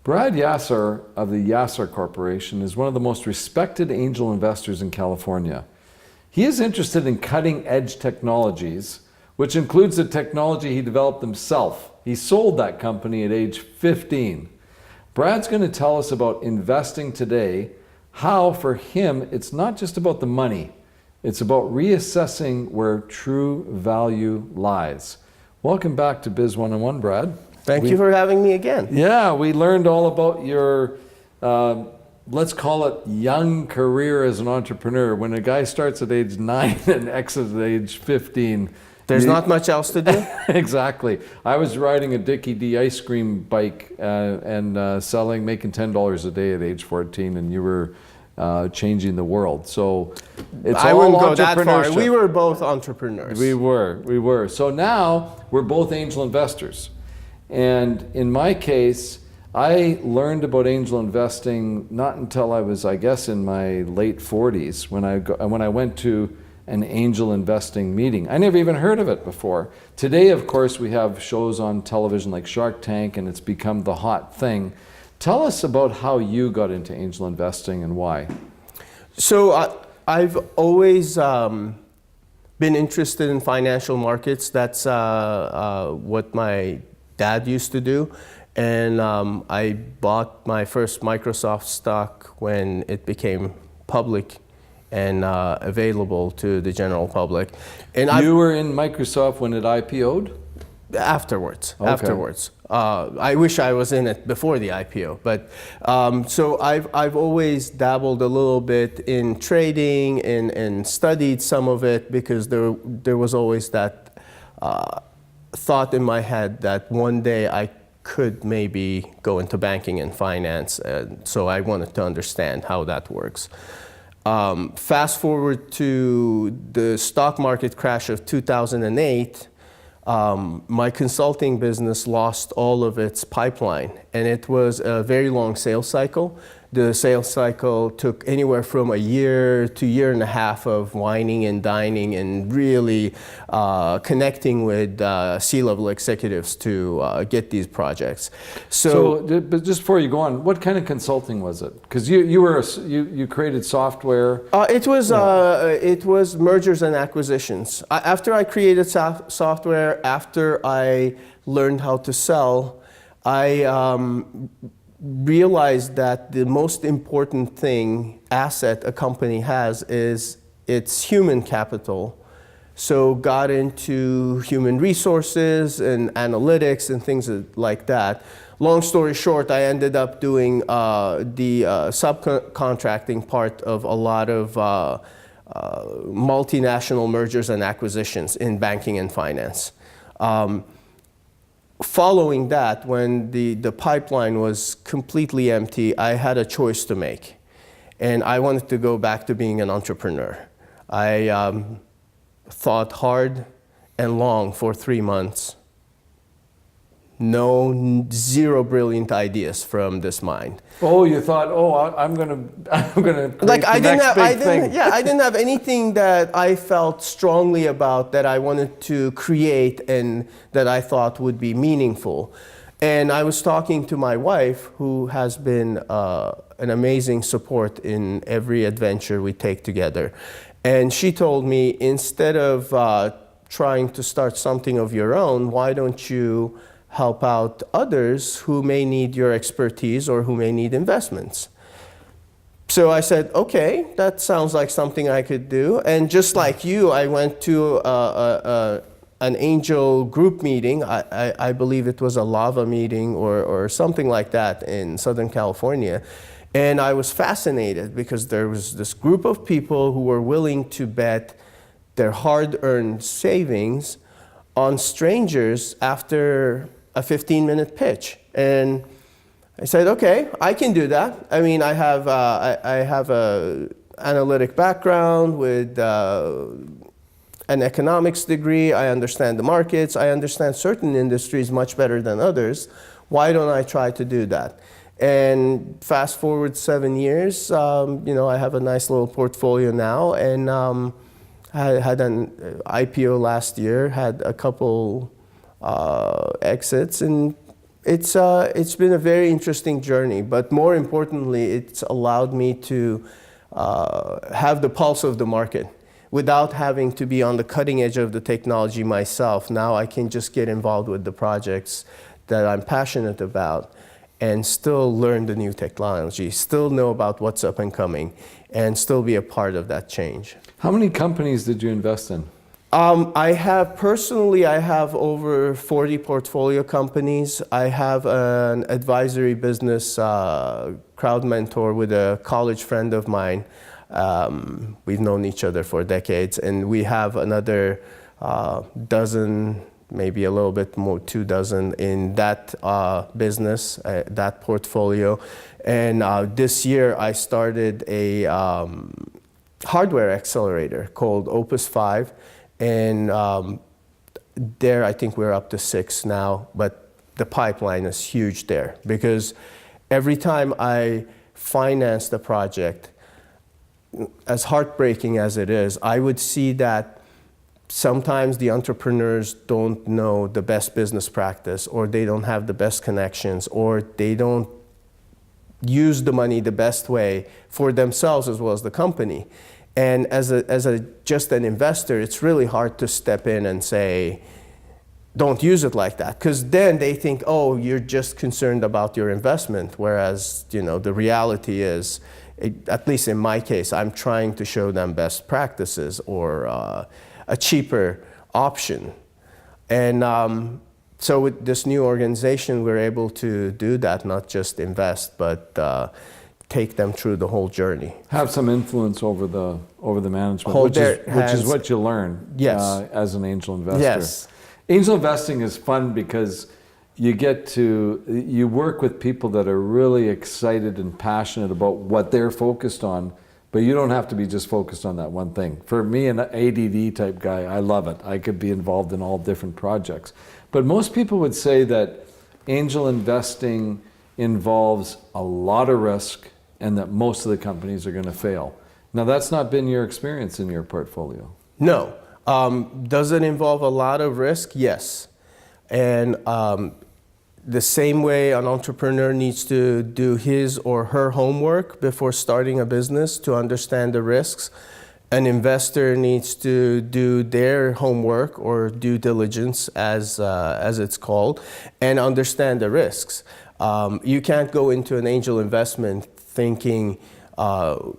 Brad Yasar of the Yasar Corporation is one of the most respected angel investors in California. He is interested in cutting-edge technologies, which includes the technology he developed himself. He sold that company at age 15. Brad's going to tell us about investing today, how for him it's not just about the money, it's about reassessing where true value lies. Welcome back to Biz 101, Brad. Thank you for having me again. Yeah, we learned all about your, let's call it young career as an entrepreneur. When a guy starts at age 9 and exits at age 15. There's not much else to do. Exactly. I was riding a Dickie D ice cream bike and making $10 a day at age 14, and you were changing the world. So it's I all wouldn't go that far. entrepreneurship. We were both entrepreneurs. We were. So now we're both angel investors. And in my case, I learned about angel investing not until I was, I guess, in my late 40s when I went to an angel investing meeting. I never even heard of it before. Today, of course, we have shows on television like Shark Tank, and it's become the hot thing. Tell us about how you got into angel investing and why. So I've always been interested in financial markets. That's what my dad used to do. And I bought my first Microsoft stock when it became public and available to the general public. And you were in Microsoft when it IPO'd? Afterwards. Okay. Afterwards. I wish I was in it before the IPO, but so I've always dabbled a little bit in trading and studied some of it because there was always that thought in my head that one day I could maybe go into banking and finance, so I wanted to understand how that works. Fast forward to the stock market crash of 2008, my consulting business lost all of its pipeline, and it was a very long sales cycle. The sales cycle took anywhere from a year to year and a half of whining and dining and really connecting with C-level executives to get these projects. But just before you go on, what kind of consulting was it? Because you created software. It was mergers and acquisitions. After I created software, after I learned how to sell, I realized that the most important asset a company has is its human capital. So got into human resources and analytics and things like that. Long story short, I ended up doing the subcontracting part of a lot of multinational mergers and acquisitions in banking and finance. Following that, when the pipeline was completely empty, I had a choice to make. And I wanted to go back to being an entrepreneur. I thought hard and long for 3 months. Zero brilliant ideas from this mind. Oh, you thought, I'm gonna like I didn't have anything that I felt strongly about that I wanted to create and that I thought would be meaningful. And I was talking to my wife, who has been an amazing support in every adventure we take together. And she told me, instead of trying to start something of your own, why don't you help out others who may need your expertise or who may need investments? So I said, okay, that sounds like something I could do. And just like you, I went to an angel group meeting. I believe it was a lava meeting or something like that in Southern California. And I was fascinated because there was this group of people who were willing to bet their hard-earned savings on strangers after a 15-minute pitch. And I said, okay, I can do that. I mean, I have a analytic background with an economics degree. I understand the markets. I understand certain industries much better than others. Why don't I try to do that? And fast forward 7 years, I have a nice little portfolio now, and I had an IPO last year, had a couple exits, and it's been a very interesting journey. But more importantly, it's allowed me to have the pulse of the market without having to be on the cutting edge of the technology myself. Now I can just get involved with the projects that I'm passionate about and still learn the new technology, still know about what's up and coming, and still be a part of that change. How many companies did you invest in? I have over 40 portfolio companies. I have an advisory business, crowd mentor with a college friend of mine. We've known each other for decades, and we have another dozen, maybe a little bit more, 2 dozen in that business, that portfolio. And this year I started a hardware accelerator called Opus 5. And there I think we're up to 6 now, but the pipeline is huge there, because every time I finance the project, as heartbreaking as it is, I would see that sometimes the entrepreneurs don't know the best business practice, or they don't have the best connections, or they don't use the money the best way for themselves as well as the company. And as just an investor, it's really hard to step in and say, don't use it like that, because then they think, oh, you're just concerned about your investment, whereas the reality is, at least in my case, I'm trying to show them best practices or a cheaper option. And so with this new organization, we're able to do that, not just invest, but take them through the whole journey. Have some influence over the management, Hold which is what you learn as an angel investor. Yes. Angel investing is fun because you work with people that are really excited and passionate about what they're focused on, but you don't have to be just focused on that one thing. For me, an ADD type guy, I love it. I could be involved in all different projects. But most people would say that angel investing involves a lot of risk, and that most of the companies are going to fail. Now, that's not been your experience in your portfolio. No. Does it involve a lot of risk? Yes. And the same way an entrepreneur needs to do his or her homework before starting a business to understand the risks, an investor needs to do their homework or due diligence, as it's called, and understand the risks. You can't go into an angel investment thinking, how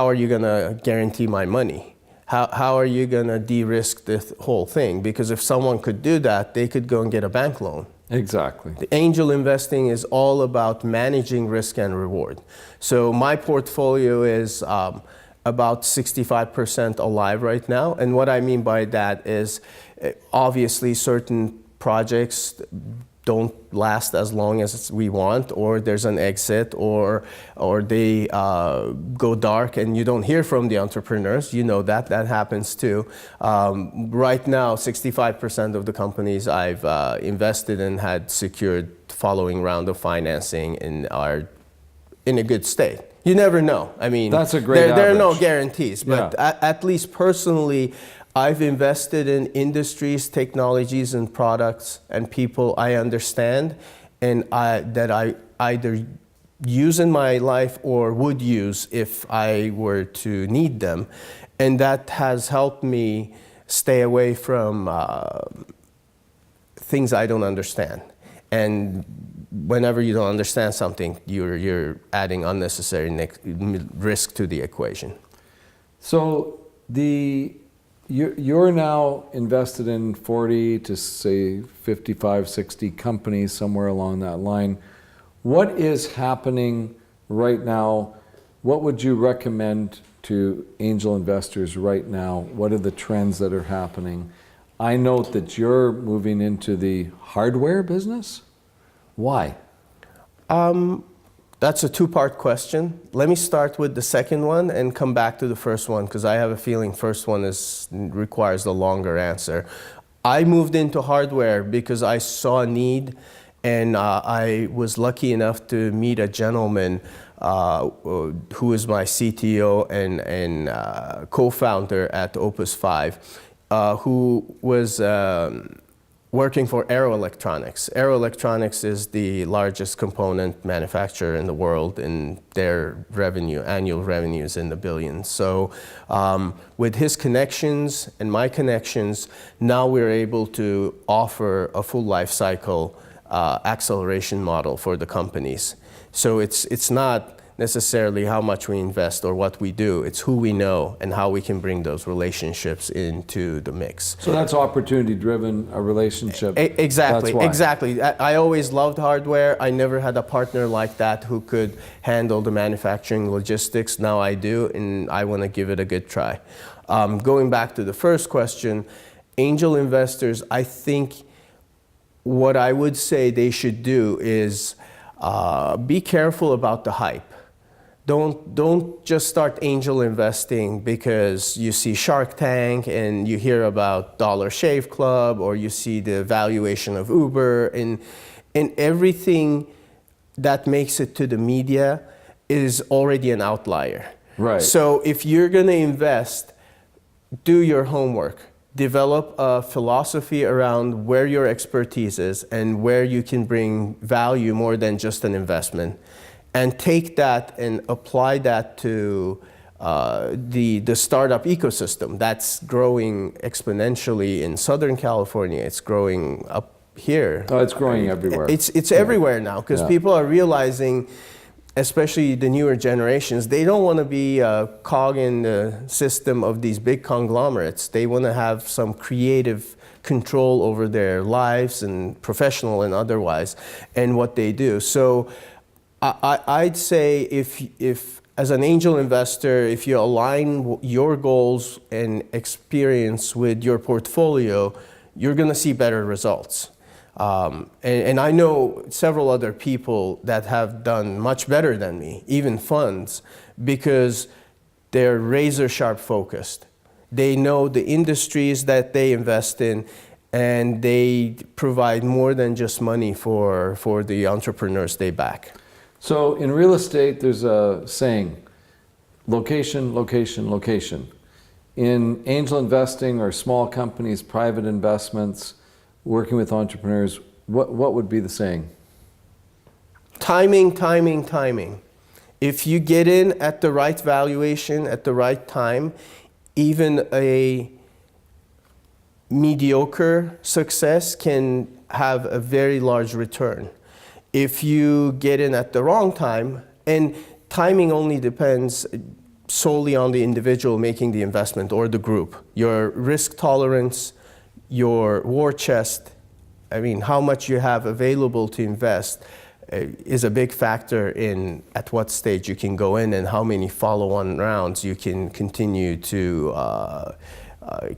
are you going to guarantee my money? How are you going to de-risk the whole thing? Because if someone could do that, they could go and get a bank loan. Exactly. The angel investing is all about managing risk and reward. So my portfolio is about 65% alive right now. And what I mean by that is, obviously certain projects don't last as long as we want, or there's an exit, or they go dark and you don't hear from the entrepreneurs. That happens too. Right now, 65% of the companies I've invested in had secured following round of financing and are in a good state. You never know. I mean, that's a great there are no average. guarantees, but at least personally, I've invested in industries, technologies, and products and people I understand and that I either use in my life or would use if I were to need them. And that has helped me stay away from things I don't understand. And whenever you don't understand something, you're adding unnecessary risk to the equation. So you're now invested in 40 to say 55, 60 companies, somewhere along that line. What is happening right now? What would you recommend to angel investors right now? What are the trends that are happening? I note that you're moving into the hardware business. Why? That's a two-part question. Let me start with the second one and come back to the first one, because I have a feeling first one requires the longer answer. I moved into hardware because I saw a need, and I was lucky enough to meet a gentleman who is my CTO and co-founder at Opus 5, who was working for Aero Electronics. Aero Electronics is the largest component manufacturer in the world, and their revenue, annual revenues in the billions. So with his connections and my connections, now we're able to offer a full life cycle acceleration model for the companies. So it's not necessarily how much we invest or what we do, it's who we know and how we can bring those relationships into the mix. So that's opportunity driven, a relationship. Exactly, That's why. exactly. I always loved hardware. I never had a partner like that who could handle the manufacturing logistics. Now I do, and I want to give it a good try. Going back to the first question, angel investors, I think what I would say they should do is be careful about the hype. Don't just start angel investing because you see Shark Tank and you hear about Dollar Shave Club, or you see the valuation of Uber, and everything that makes it to the media is already an outlier. Right. So if you're going to invest, do your homework. Develop a philosophy around where your expertise is and where you can bring value more than just an investment. And take that and apply that to the startup ecosystem that's growing exponentially in Southern California. It's growing up here. Oh, it's growing everywhere. It's everywhere now, because people are realizing, especially the newer generations, they don't want to be a cog in the system of these big conglomerates. They want to have some creative control over their lives, and professional and otherwise, and what they do. So I'd say if as an angel investor, if you align your goals and experience with your portfolio, you're going to see better results. And I know several other people that have done much better than me, even funds, because they're razor sharp focused. They know the industries that they invest in, and they provide more than just money for the entrepreneurs they back. So in real estate, there's a saying, location, location, location. In angel investing or small companies, private investments, working with entrepreneurs, what would be the saying? Timing, timing, timing. If you get in at the right valuation, at the right time, even a mediocre success can have a very large return. If you get in at the wrong time, and timing only depends solely on the individual making the investment or the group. Your risk tolerance, your war chest, I mean, how much you have available to invest is a big factor in at what stage you can go in and how many follow-on rounds you can continue to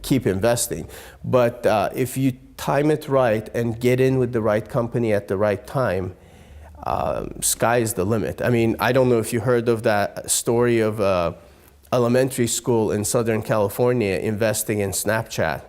keep investing. But if you time it right and get in with the right company at the right time, sky is the limit. I mean, I don't know if you heard of that story of elementary school in Southern California investing in Snapchat.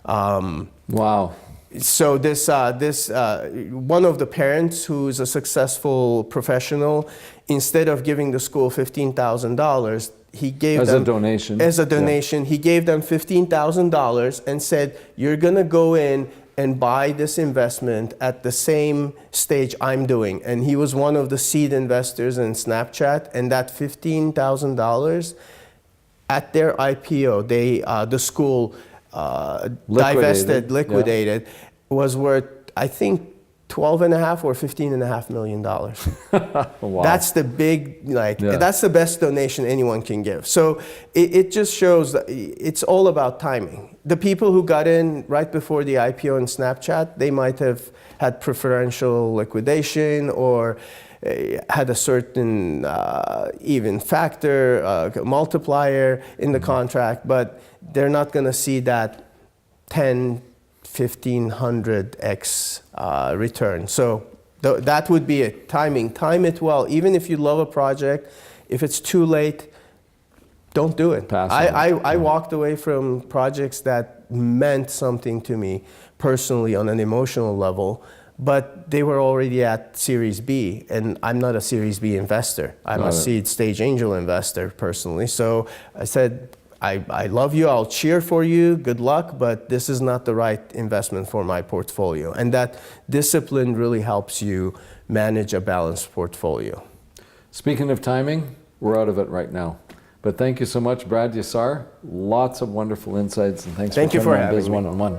Wow. So this one of the parents, who's a successful professional, instead of giving the school $15,000, he gave as them a donation. As a donation, he gave them $15,000 and said, "You're gonna go in and buy this investment at the same stage I'm doing." And he was one of the seed investors in Snapchat, and that $15,000 at their IPO, the school liquidated, was worth, I think, $12.5 or $15.5 million. Wow. That's the big, that's the best donation anyone can give. So it just shows that it's all about timing. The people who got in right before the IPO in Snapchat, they might have had preferential liquidation or had a certain even factor, multiplier in the contract, but they're not going to see that 10, 1,500x return. So that would be it. Timing. Time it well. Even if you love a project, if it's too late, don't do it. I walked away from projects that meant something to me personally on an emotional level, but they were already at Series B, and I'm not a Series B investor. I'm a seed stage angel investor personally. So I said, I love you, I'll cheer for you, good luck, but this is not the right investment for my portfolio. And that discipline really helps you manage a balanced portfolio. Speaking of timing, we're out of it right now. But thank you so much, Brad Yasar. Lots of wonderful insights, and thanks Thank for you coming for on having Biz me. One-on-One.